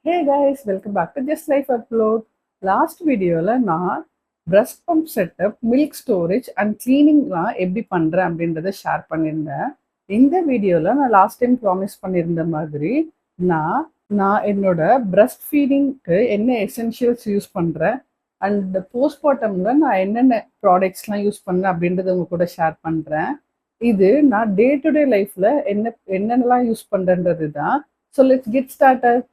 Hey guys, welcome back to Just Life Upload. Last வீடியோவில் நான் breast pump setup, milk storage and cleaningலாம் எப்படி பண்ணுறேன் அப்படின்றத ஷேர் பண்ணியிருந்தேன். இந்த வீடியோவில் நான் லாஸ்ட் டைம் ப்ராமிஸ் பண்ணியிருந்த மாதிரி நான் நான் என்னோட breast feedingக்கு என்ன எசென்ஷியல்ஸ் யூஸ் பண்ணுறேன் அண்ட் போஸ்ட்மார்ட்டமில் நான் என்னென்ன ப்ராடக்ட்ஸ்லாம் யூஸ் பண்ணேன் அப்படின்றத உங்க கூட ஷேர் பண்ணுறேன். இது நான் டே டு டே லைஃப்பில் என்னென்னலாம் யூஸ் பண்ணுறன்றது தான். So let's get started.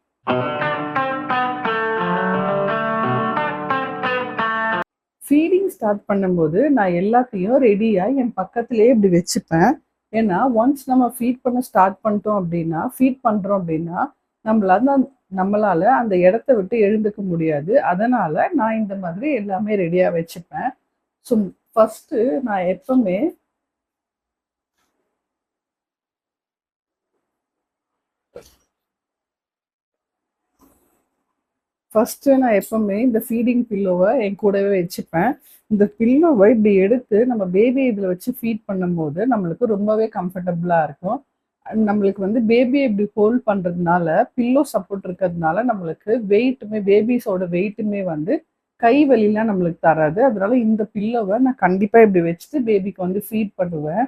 Feeding start பண்ணும்போது நான் எல்லாத்தையும் ரெடியாக என் பக்கத்துலேயே இப்படி வச்சுப்பேன். ஏன்னா ஒன்ஸ் நம்ம ஃபீட் பண்ண ஸ்டார்ட் பண்ணிட்டோம் அப்படின்னா நம்மளால அந்த இடத்த விட்டு எழுந்துக்க முடியாது. அதனால நான் இந்த மாதிரி எல்லாமே ரெடியாக வச்சுப்பேன். ஸோ ஃபர்ஸ்ட் நான் எப்பவுமே இந்த ஃபீடிங் பில்லோவை என் கூடவே வச்சுப்பேன். இந்த பில்லோவை இப்படி எடுத்து நம்ம பேபி இதில் வச்சு ஃபீட் பண்ணும்போது நம்மளுக்கு ரொம்பவே கம்ஃபர்டபுளாக இருக்கும். நம்மளுக்கு வந்து பேபியை இப்படி ஹோல்ட் பண்ணுறதுனால பில்லோ சப்போர்ட் இருக்கிறதுனால நம்மளுக்கு பேபிஸோட வெயிட்டுமே வந்து கை வலிலாம் நம்மளுக்கு தராது. அதனால இந்த பில்லோவை நான் கண்டிப்பாக இப்படி வச்சுட்டு பேபிக்கு வந்து ஃபீட் பண்ணுவேன்.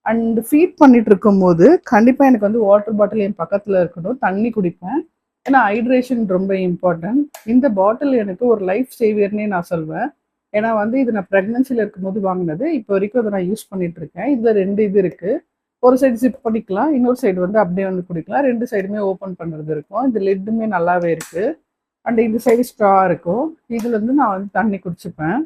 அண்ட் ஃபீட் பண்ணிட்டு இருக்கும்போது கண்டிப்பாக எனக்கு வந்து வாட்டர் பாட்டில் என் பக்கத்தில் இருக்கணும், தண்ணி குடிப்பேன். ஏன்னா ஹைட்ரேஷன் ரொம்ப இம்பார்ட்டன்ட். இந்த பாட்டில் எனக்கு ஒரு லைஃப் சேவியர்னே நான் சொல்வேன். ஏன்னா வந்து இது நான் ப்ரெக்னன்சியில் இருக்கும்போது வாங்கினது. இப்போ வரைக்கும் அதை நான் யூஸ் பண்ணிட்டு இருக்கேன். இதில் 2 இது இருக்கு. ஒரு சைடு சிப் பண்ணிக்கலாம், இன்னொரு சைடு வந்து அப்படியே வந்து குடிக்கலாம். 2 சைடுமே ஓப்பன் பண்ணுறது இருக்கும். இந்த லிட்டுமே நல்லாவே இருக்கு. அண்ட் இந்த சைடு ஸ்ட்ரா இருக்கும். இதுல இருந்து நான் வந்து தண்ணி குடிச்சுப்பேன்.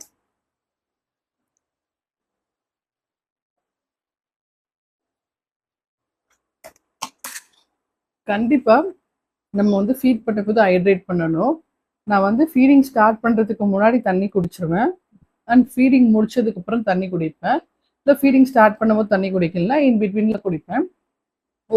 கண்டிப்பா நம்ம வந்து ஃபீட் பண்ணும்போது ஹைட்ரேட் பண்ணணும். நான் வந்து ஃபீடிங் ஸ்டார்ட் பண்ணுறதுக்கு முன்னாடி தண்ணி குடிச்சிருவேன். அண்ட் ஃபீடிங் முடிச்சதுக்கப்புறம் தண்ணி குடிப்பேன். இல்லை ஃபீடிங் ஸ்டார்ட் பண்ணும்போது தண்ணி குடிக்கலாம், இன் பிட்வீனில் குடிப்பேன்.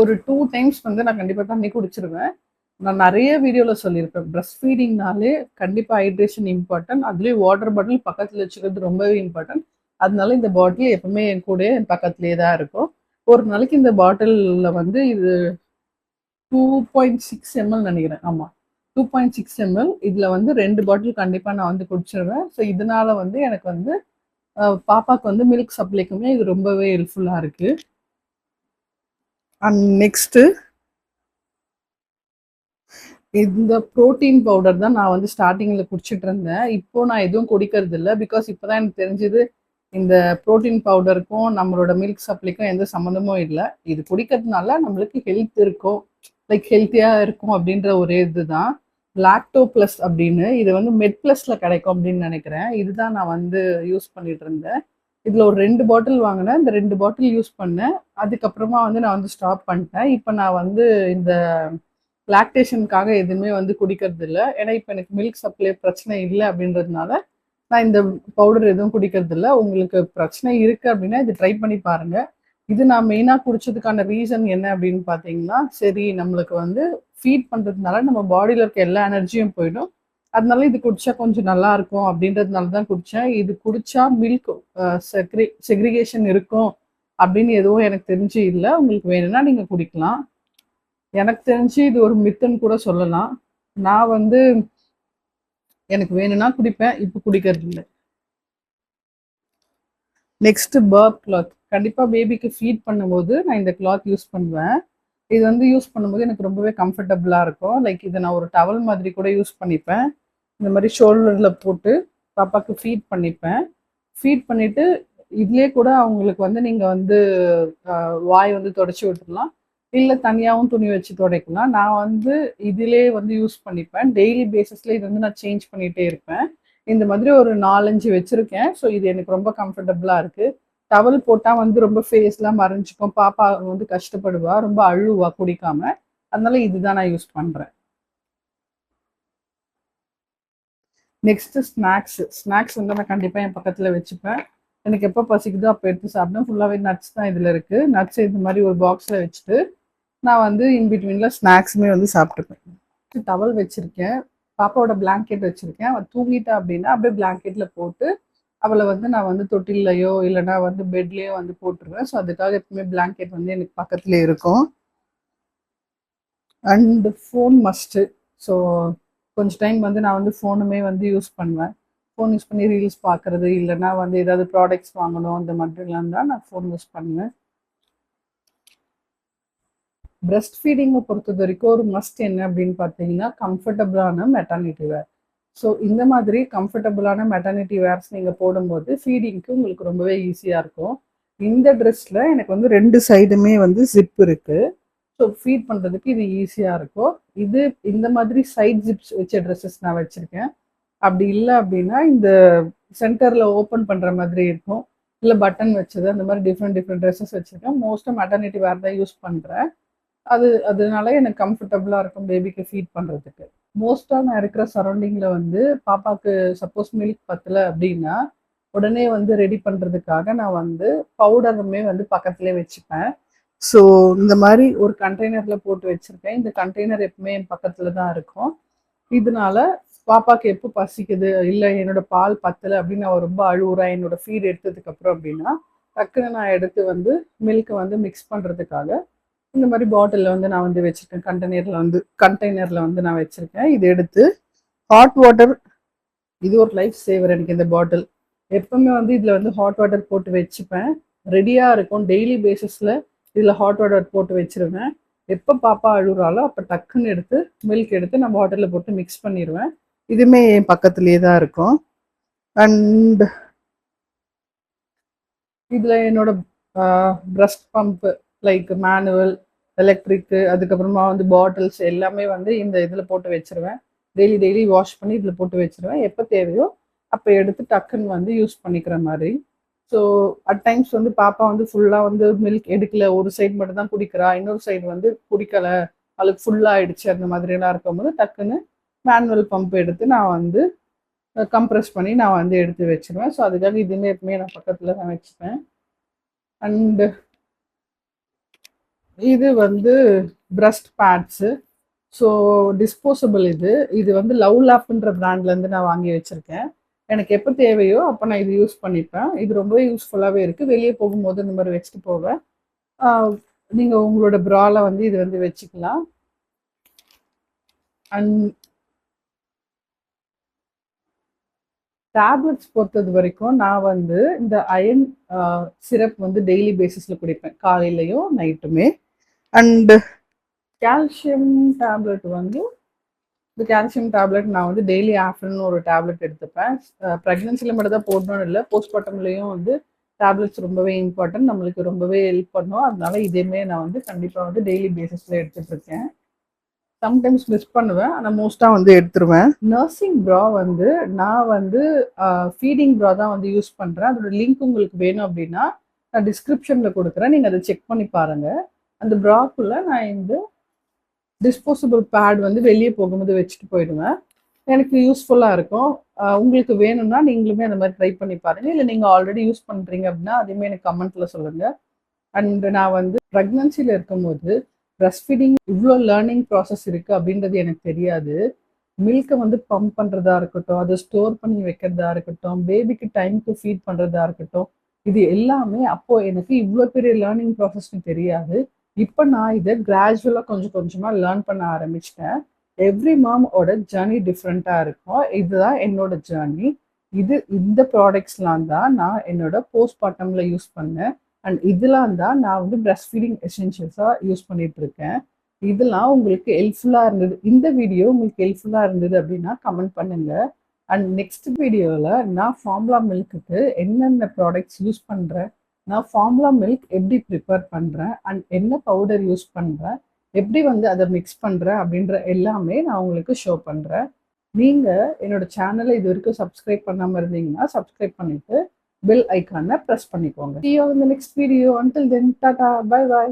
ஒரு 2 டைம்ஸ் வந்து நான் கண்டிப்பாக தண்ணி குடிச்சிருவேன். நான் நிறைய வீடியோவில் சொல்லியிருப்பேன், பிரஸ்ட் ஃபீடிங்னாலே கண்டிப்பாக ஹைட்ரேஷன் இம்பார்ட்டன்ட். அதுலேயும் வாட்டர் பாட்டில் பக்கத்தில் வச்சுக்கிறது ரொம்பவே இம்பார்ட்டன்ட். அதனால இந்த பாட்டில் எப்பவுமே என் கூட என் பக்கத்துலேயே தான் இருக்கும். ஒரு நாளைக்கு இந்த பாட்டிலில் வந்து இது 2.6 ml நினைக்கிறேன். ஆமாம், 2.6 ml. இதில் வந்து 2 பாட்டில் கண்டிப்பாக நான் வந்து குடிச்சிருவேன். ஸோ இதனால வந்து எனக்கு வந்து பாப்பாவுக்கு வந்து மில்க் சப்ளைக்குமே இது ரொம்பவே ஹெல்ப்ஃபுல்லாக இருக்குது. அண்ட் நெக்ஸ்ட்டு இந்த ப்ரோட்டீன் பவுடர் தான் நான் வந்து ஸ்டார்டிங்கில் குடிச்சிட்டு இருந்தேன். இப்போ நான் எதுவும் குடிக்கிறது இல்லை. பிகாஸ் இப்போ தான் எனக்கு தெரிஞ்சது இந்த ப்ரோட்டீன் பவுடருக்கும் நம்மளோட மில்க் சப்ளைக்கும் எந்த சம்மந்தமும் இல்லை. இது குடிக்கிறதுனால நம்மளுக்கு ஹெல்த் இருக்கும், லைக் ஹெல்த்தியாக இருக்கும் அப்படின்ற ஒரே இதுதான். லாக்டோ ப்ளஸ் அப்படின்னு இது வந்து மெட் ப்ளஸில் கிடைக்கும் அப்படின்னு நினைக்கிறேன். இதுதான் நான் வந்து யூஸ் பண்ணிட்டு இருந்தேன். இதில் ஒரு 2 பாட்டில் வாங்கினேன். இந்த 2 பாட்டில் யூஸ் பண்ணேன். அதுக்கப்புறமா வந்து நான் வந்து ஸ்டாப் பண்ணிட்டேன். இப்போ நான் வந்து இந்த லாக்டேஷனுக்காக எதுவுமே வந்து குடிக்கிறது இல்லை. ஏன்னா இப்போ எனக்கு மில்க் சப்ளை பிரச்சனை இல்லை அப்படின்றதுனால நான் இந்த பவுடர் எதுவும் குடிக்கிறது இல்லை. உங்களுக்கு பிரச்சனை இருக்குது அப்படின்னா இது ட்ரை பண்ணி பாருங்கள். இது நான் மெயினாக குடிச்சதுக்கான ரீசன் என்ன அப்படின்னு பார்த்தீங்கன்னா, சரி நம்மளுக்கு வந்து ஃபீட் பண்ணுறதுனால நம்ம பாடியில் இருக்க எல்லா எனர்ஜியும் போயிடும். அதனால இது குடிச்சா கொஞ்சம் நல்லா இருக்கும் அப்படின்றதுனால தான் குடித்தேன். இது குடிச்சா மில்க் செக்ரிகேஷன் இருக்கும் அப்படின்னு எதுவும் எனக்கு தெரிஞ்சு இல்லை. உங்களுக்கு வேணும்னா நீங்கள் குடிக்கலாம். எனக்கு தெரிஞ்சு இது ஒரு மித்துன்னு கூட சொல்லலாம். நான் வந்து எனக்கு வேணும்னா குடிப்பேன், இப்போ குடிக்கிறது இல்லை. Next burp cloth. கண்டிப்பாக பேபிக்கு ஃபீட் பண்ணும்போது நான் இந்த கிளாத் யூஸ் பண்ணுவேன். இது வந்து யூஸ் பண்ணும்போது எனக்கு ரொம்பவே கம்ஃபர்டபுளாக இருக்கும். லைக் இதை நான் ஒரு டவல் மாதிரி கூட யூஸ் பண்ணிப்பேன். இந்த மாதிரி ஷோல்டரில் போட்டு பாப்பாவுக்கு ஃபீட் பண்ணிப்பேன். ஃபீட் பண்ணிவிட்டு இதுலேயே கூட அவங்களுக்கு வந்து நீங்கள் வந்து வாய் வந்து தொடச்சி விட்டுடலாம், இல்லை தனியாகவும் துணி வச்சு துடைக்கலாம். நான் வந்து இதிலே வந்து யூஸ் பண்ணிப்பேன். டெய்லி பேசிஸில் இது வந்து நான் சேஞ்ச் பண்ணிகிட்டே இருப்பேன். இந்த மாதிரி ஒரு 4-5 வச்சுருக்கேன். ஸோ இது எனக்கு ரொம்ப கம்ஃபர்டபுளாக இருக்குது. டவல் போட்டால் வந்து ரொம்ப ஃபேஸ்லாம் மறைஞ்சிக்கும், பாப்பா வந்து கஷ்டப்படுவா, ரொம்ப அழுவா குடிக்காம. அதனால இதுதான் நான் யூஸ் பண்ணுறேன். நெக்ஸ்ட்டு ஸ்நாக்ஸ் வந்து நான் கண்டிப்பாக என் பக்கத்தில் வச்சுப்பேன். எனக்கு எப்போ பசிக்குதோ அப்போ எடுத்து சாப்பிட்டேன். ஃபுல்லாகவே நட்ஸ் தான் இதில் இருக்குது. நட்ஸ் இந்த மாதிரி ஒரு பாக்ஸில் வச்சுட்டு நான் வந்து இன்பிட்வீனில் ஸ்நாக்ஸுமே வந்து சாப்பிட்டுப்பேன். டவல் வச்சுருக்கேன், பாப்பாவோட பிளாங்கெட் வச்சுருக்கேன். அவள் தூங்கிட்டா அப்படின்னா அப்படியே பிளாங்கெட்டில் போட்டு அவளை வந்து நான் வந்து தொட்டிலையோ இல்லைனா வந்து பெட்லேயோ வந்து போட்டுருவேன். ஸோ அதுக்காக எப்பவுமே பிளாங்கெட் வந்து எனக்கு பக்கத்துலேயே இருக்கும். And phone must. ஸோ கொஞ்சம் டைம் வந்து நான் வந்து ஃபோனுமே வந்து யூஸ் பண்ணுவேன். ஃபோன் யூஸ் பண்ணி ரீல்ஸ் பார்க்குறது, இல்லைன்னா வந்து ஏதாவது ப்ராடக்ட்ஸ் வாங்கணும் அந்த மாதிரிலாம் தான் நான் ஃபோன் யூஸ் பண்ணுவேன். பிரஸ்ட் ஃபீடிங்கை பொறுத்த வரைக்கும் ஒரு மஸ்ட் என்ன அப்படின்னு பார்த்தீங்கன்னா, கம்ஃபர்டபுளான மெட்டர்னிட்டி வேர். ஸோ இந்த மாதிரி கம்ஃபர்டபுளான மெட்டர்னிட்டி வேர்ஸ் நீங்கள் போடும்போது ஃபீடிங்க்கு உங்களுக்கு ரொம்பவே ஈஸியாக இருக்கும். இந்த ட்ரெஸ்ஸில் எனக்கு வந்து 2 சைடுமே வந்து ஜிப் இருக்குது. ஸோ ஃபீட் பண்ணுறதுக்கு இது ஈஸியாக இருக்கும். இது இந்த மாதிரி சைட் ஜிப்ஸ் வச்ச ட்ரெஸ்ஸஸ் நான் வச்சுருக்கேன். அப்படி இல்லை அப்படின்னா இந்த சென்டரில் ஓப்பன் பண்ணுற மாதிரி இருக்கும், இல்லை பட்டன் வச்சது, அந்த மாதிரி டிஃப்ரெண்ட் டிஃப்ரெண்ட் ட்ரெஸ்ஸஸ் வச்சுருக்கேன். மோஸ்ட்டாக மெட்டர்னிட்டி வேர் தான் யூஸ் பண்ணுறேன். அதனால எனக்கு கம்ஃபர்டபுளாக இருக்கும் பேபிக்கு ஃபீட் பண்ணுறதுக்கு. மோஸ்ட்டாக நான் இருக்கிற சரௌண்டிங்கில் வந்து பாப்பாவுக்கு சப்போஸ் மில்க் பத்தலை அப்படின்னா உடனே வந்து ரெடி பண்ணுறதுக்காக நான் வந்து பவுடருமே வந்து பக்கத்துலேயே வச்சுப்பேன். ஸோ இந்த மாதிரி ஒரு கண்டெய்னரில் போட்டு வச்சுருக்கேன். இந்த கண்டெய்னர் எப்பவுமே என் பக்கத்தில் தான் இருக்கும். இதனால பாப்பாக்கு எப்போ பசிக்குது, இல்லை என்னோட பால் பத்தலை அப்படின்னு அவள் ரொம்ப அழுவுறேன் என்னோட ஃபீட் எடுத்ததுக்கப்புறம் அப்படின்னா டக்குன்னு நான் எடுத்து வந்து மில்க்கை வந்து மிக்ஸ் பண்ணுறதுக்காக இந்த மாதிரி பாட்டிலில் வந்து நான் வந்து வச்சுருக்கேன். கண்டெய்னரில் வந்து நான் வச்சுருக்கேன். இது எடுத்து ஹாட் வாட்டர், இது ஒரு லைஃப் சேவர் எனக்கு இந்த பாட்டில். எப்பவுமே வந்து இதில் வந்து ஹாட் வாட்டர் போட்டு வச்சுப்பேன். ரெடியாக இருக்கும். டெய்லி பேசிஸில் இதில் ஹாட் வாட்டர் போட்டு வச்சுருவேன். எப்போ பாப்பா அழுகுறாலோ அப்போ டக்குன்னு எடுத்து மில்க் எடுத்து நான் பாட்டிலில் போட்டு மிக்ஸ் பண்ணிடுவேன். இதுவுமே என் பக்கத்துலேயே தான் இருக்கும். அண்ட் இதில் என்னோட breast pump like manual, electric, அதுக்கப்புறமா வந்து பாட்டில்ஸ் எல்லாமே வந்து இந்த இதில் போட்டு வச்சுருவேன். டெய்லி வாஷ் பண்ணி இதில் போட்டு வச்சுருவேன். எப்போ தேவையோ அப்போ எடுத்து டக்குன்னு வந்து யூஸ் பண்ணிக்கிற மாதிரி. ஸோ அட் டைம்ஸ் வந்து பாப்பா வந்து ஃபுல்லாக வந்து மில்க் எடுக்கல, ஒரு சைடு மட்டும் தான் குடிக்கிறா, இன்னொரு சைடு வந்து குடிக்கலை, அவளுக்கு ஃபுல்லாக ஆயிடுச்சு, அந்த மாதிரிலாம் இருக்கும்போது டக்குன்னு மேனுவல் பம்ப் எடுத்து நான் வந்து கம்ப்ரெஸ் பண்ணி நான் வந்து எடுத்து வச்சுருவேன். ஸோ அதுக்காக இதுவுமே எப்பவுமே நான் பக்கத்தில் தான் வச்சுப்பேன். அண்டு இது வந்து பிரஸ்ட் பேட்ஸு. ஸோ டிஸ்போசபிள் இது வந்து லவ் லேப்ன்ற பிராண்ட்லேருந்து நான் வாங்கி வச்சுருக்கேன். எனக்கு எப்போ தேவையோ அப்போ நான் இது யூஸ் பண்ணிப்பேன். இது ரொம்பவே யூஸ்ஃபுல்லாகவே இருக்குது. வெளியே போகும்போது இந்த மாதிரி வச்சுட்டு போவேன். நீங்கள் உங்களோட ப்ராவில் வந்து இது வந்து வச்சுக்கலாம். அண்ட் டேப்லெட்ஸ் பொறுத்தது வரைக்கும் நான் வந்து இந்த அயன் சிரப் வந்து டெய்லி பேசிஸில் குடிப்பேன், காலையிலையும் நைட்டுமே. அண்டு கால்சியம் டேப்லெட் வந்து இந்த கால்சியம் டேப்லெட் நான் வந்து டெய்லி ஆஃப்டர்நூன் ஒரு டேப்லெட் எடுத்துப்பேன். ப்ரெக்னென்சியில் மட்டும் தான் போடணும்னு இல்லை, போஸ்ட்மார்ட்டம்லேயும் வந்து டேப்லெட்ஸ் ரொம்பவே இம்பார்ட்டன்ட், நம்மளுக்கு ரொம்பவே ஹெல்ப் பண்ணும். அதனால இதேமே நான் வந்து கண்டிப்பாக வந்து டெய்லி பேசிஸில் எடுத்துகிட்ருக்கேன். சம்டைம்ஸ் மிஸ் பண்ணுவேன், ஆனால் மோஸ்ட்டாக வந்து எடுத்துருவேன். நர்சிங் ப்ரா வந்து நான் வந்து ஃபீடிங் ப்ரா தான் வந்து யூஸ் பண்ணுறேன். அதோட லிங்க் உங்களுக்கு வேணும் அப்படின்னா நான் டிஸ்கிரிப்ஷனில் கொடுக்குறேன், நீங்கள் அதை செக் பண்ணி பாருங்கள். அந்த ப்ராக்குள்ளே நான் இந்த டிஸ்போசபிள் பேட் வந்து வெளியே போகும்போது வச்சுட்டு போயிடுவேன். எனக்கு யூஸ்ஃபுல்லாக இருக்கும். உங்களுக்கு வேணும்னா நீங்களுமே அந்த மாதிரி ட்ரை பண்ணி பாருங்கள். இல்லை நீங்கள் ஆல்ரெடி யூஸ் பண்ணுறீங்க அப்படின்னா அதையுமே எனக்கு கமெண்ட்டில் சொல்லுங்கள். அண்ட் நான் வந்து ப்ரெக்னன்சியில் இருக்கும்போது பிரஸ்ட் ஃபீடிங் இவ்வளோ லேர்னிங் ப்ராசஸ் இருக்குது அப்படின்றது எனக்கு தெரியாது. மில்கை வந்து பம்ப் பண்ணுறதா இருக்கட்டும், அதை ஸ்டோர் பண்ணி வைக்கிறதா இருக்கட்டும், பேபிக்கு டைமுக்கு ஃபீட் பண்ணுறதா இருக்கட்டும், இது எல்லாமே அப்போது எனக்கு இவ்வளோ பெரிய லேர்னிங் ப்ராசஸ்னு தெரியாது. இப்போ நான் இதை கிராஜுவலாக கொஞ்சம் கொஞ்சமாக லேர்ன் பண்ண ஆரம்பிச்சிட்டேன். எவ்ரி மாமோட ஜேர்னி டிஃப்ரெண்ட்டாக இருக்கும். இதுதான் என்னோட ஜேர்னி. இந்த ப்ராடக்ட்ஸ்லாம் தான் நான் என்னோட போஸ்ட்மார்ட்டமில் யூஸ் பண்ணேன். அண்ட் இதெல்லாம் தான் நான் வந்து பிரஸ்ட் ஃபீடிங் எசென்ஷியல்ஸாக யூஸ் பண்ணிட்டு இருக்கேன். இதெல்லாம் உங்களுக்கு ஹெல்ப்ஃபுல்லாக இருந்தது, இந்த வீடியோ உங்களுக்கு ஹெல்ப்ஃபுல்லாக இருந்தது அப்படின்னா கமெண்ட் பண்ணுங்கள். அண்ட் நெக்ஸ்ட் வீடியோவில் நான் ஃபார்முலா மில்க்குக்கு என்னென்ன ப்ராடக்ட்ஸ் யூஸ் பண்ணுறேன், நான் ஃபார்முலா மில்க் எப்படி ப்ரிப்பேர் பண்ணுறேன், அண்ட் என்ன பவுடர் யூஸ் பண்ணுறேன், எப்படி வந்து அதை மிக்ஸ் பண்ணுறேன் அப்படின்ற எல்லாமே நான் உங்களுக்கு ஷோ பண்ணுறேன். நீங்கள் என்னோட சேனலை இது வரைக்கும் சப்ஸ்கிரைப் பண்ணாமல் இருந்தீங்கன்னா சப்ஸ்கிரைப் பண்ணிவிட்டு பெல் ஐக்கானை ப்ரெஸ் பண்ணிக்கோங்க. See you in the next video. Until then, tata, bye bye.